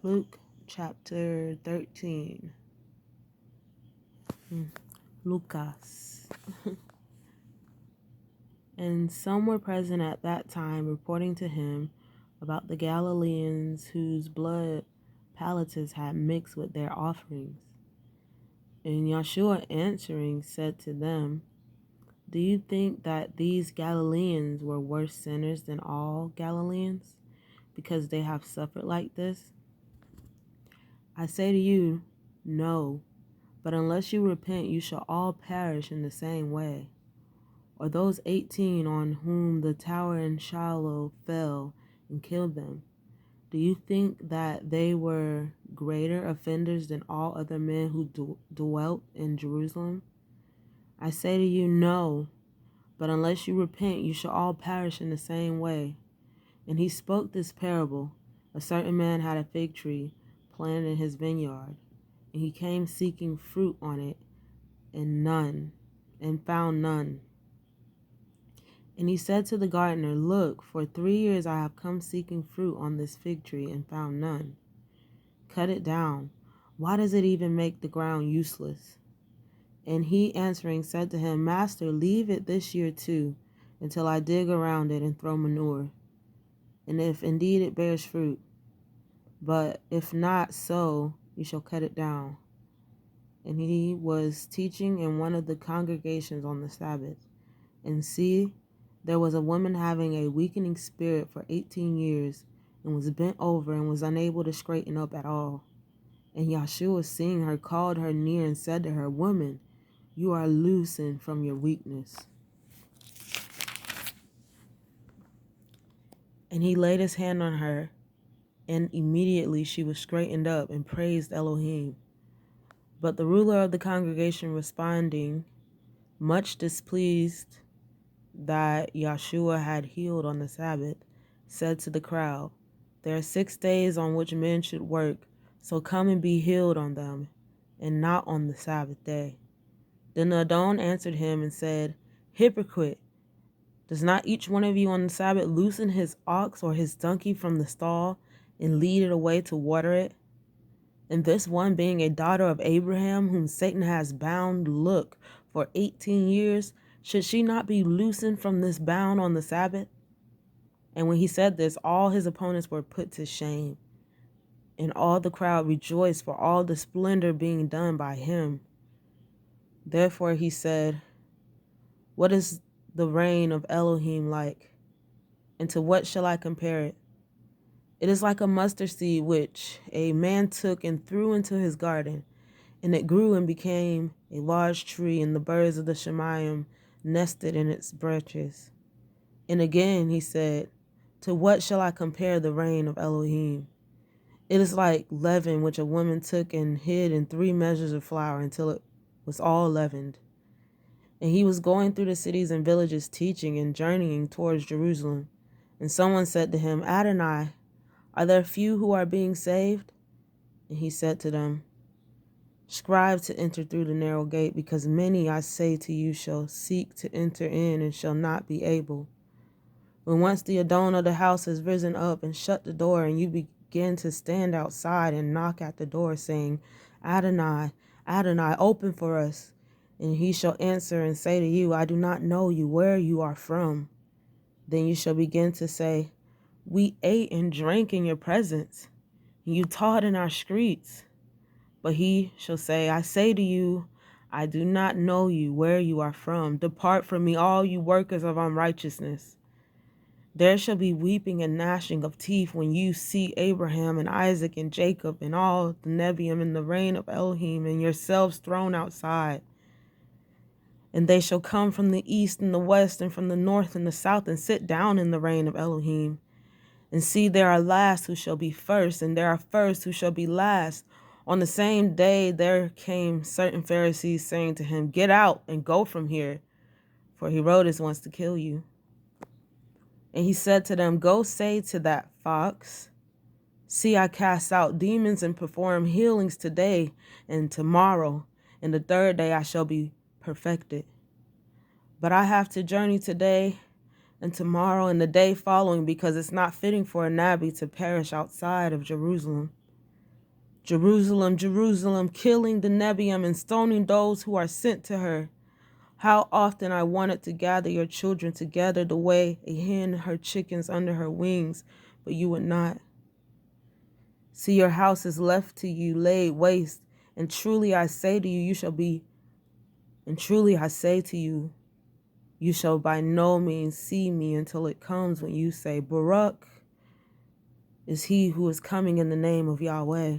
Luke chapter 13. LUQAS. And some were present at that time, reporting to him about the Galileans whose blood Pilatus had mixed with their offerings. And Yeshua answering said to them, "Do you think that these Galileans were worse sinners than all Galileans, because they have suffered like this? I say to you, no. But unless you repent, you shall all perish in the same way. Or those 18 on whom the tower in Shiloh fell and killed them, do you think that they were greater offenders than all other men who dwelt in Jerusalem? I say to you, no. But unless you repent, you shall all perish in the same way." And he spoke this parable. A certain man had a fig tree planted in his vineyard, and he came seeking fruit on it, and found none. And he said to the gardener, "Look, for 3 years I have come seeking fruit on this fig tree, and found none. Cut it down. Why does it even make the ground useless?" And he answering said to him, "Master, leave it this year too, until I dig around it and throw manure. And if indeed it bears fruit, but if not so, you shall cut it down." And he was teaching in one of the congregations on the Sabbath. And see, there was a woman having a weakening spirit for 18 years, and was bent over and was unable to straighten up at all. And Yeshua, seeing her, called her near and said to her, "Woman, you are loosened from your weakness." And he laid his hand on her, and immediately she was straightened up and praised Elohim. But the ruler of the congregation, responding, much displeased that Yeshua had healed on the Sabbath, said to the crowd, "There are 6 days on which men should work, so come and be healed on them, and not on the Sabbath day." Then the Adon answered him and said, "Hypocrite, does not each one of you on the Sabbath loosen his ox or his donkey from the stall and lead it away to water it? And this one, being a daughter of Abraham, whom Satan has bound, look, for 18 years, should she not be loosened from this bound on the Sabbath?" And when he said this, all his opponents were put to shame, and all the crowd rejoiced for all the splendor being done by him. Therefore he said, "What is the reign of Elohim like? And to what shall I compare it? It is like a mustard seed which a man took and threw into his garden, and it grew and became a large tree, and the birds of the Shemayim nested in its branches." And again he said, "To what shall I compare the reign of Elohim? It is like leaven which a woman took and hid in 3 measures of flour until it was all leavened." And he was going through the cities and villages teaching and journeying towards Jerusalem. And someone said to him, "Adonai, are there few who are being saved?" And he said to them, "Strive to enter through the narrow gate, because many, I say to you, shall seek to enter in and shall not be able. When once the Adon of the house has risen up and shut the door, and you begin to stand outside and knock at the door, saying, 'Adonai, Adonai, open for us,' and he shall answer and say to you, 'I do not know you, where you are from.' Then you shall begin to say, 'We ate and drank in your presence, and you taught in our streets.' But he shall say, 'I say to you, I do not know you, where you are from. Depart from me, all you workers of unrighteousness.' There shall be weeping and gnashing of teeth when you see Abraham and Isaac and Jacob and all the Neviim in the reign of Elohim, and yourselves thrown outside. And they shall come from the east and the west and from the north and the south, and sit down in the reign of Elohim. And see, there are last who shall be first, and there are first who shall be last. On the same day there came certain Pharisees, saying to him, 'Get out and go from here, for Herodes wants to kill you.' And he said to them, 'Go say to that fox, see, I cast out demons and perform healings today and tomorrow, and the 3rd day I shall be perfected. But I have to journey today and tomorrow and the day following, because it's not fitting for a Nabi to perish outside of Jerusalem.' Jerusalem, Jerusalem, killing the Nebiim and stoning those who are sent to her. How often I wanted to gather your children together the way a hen her chickens under her wings, but you would not. See, your house is left to you, laid waste, and truly I say to you, you shall by no means see me until it comes when you say, Baruch is he who is coming in the name of Yahweh.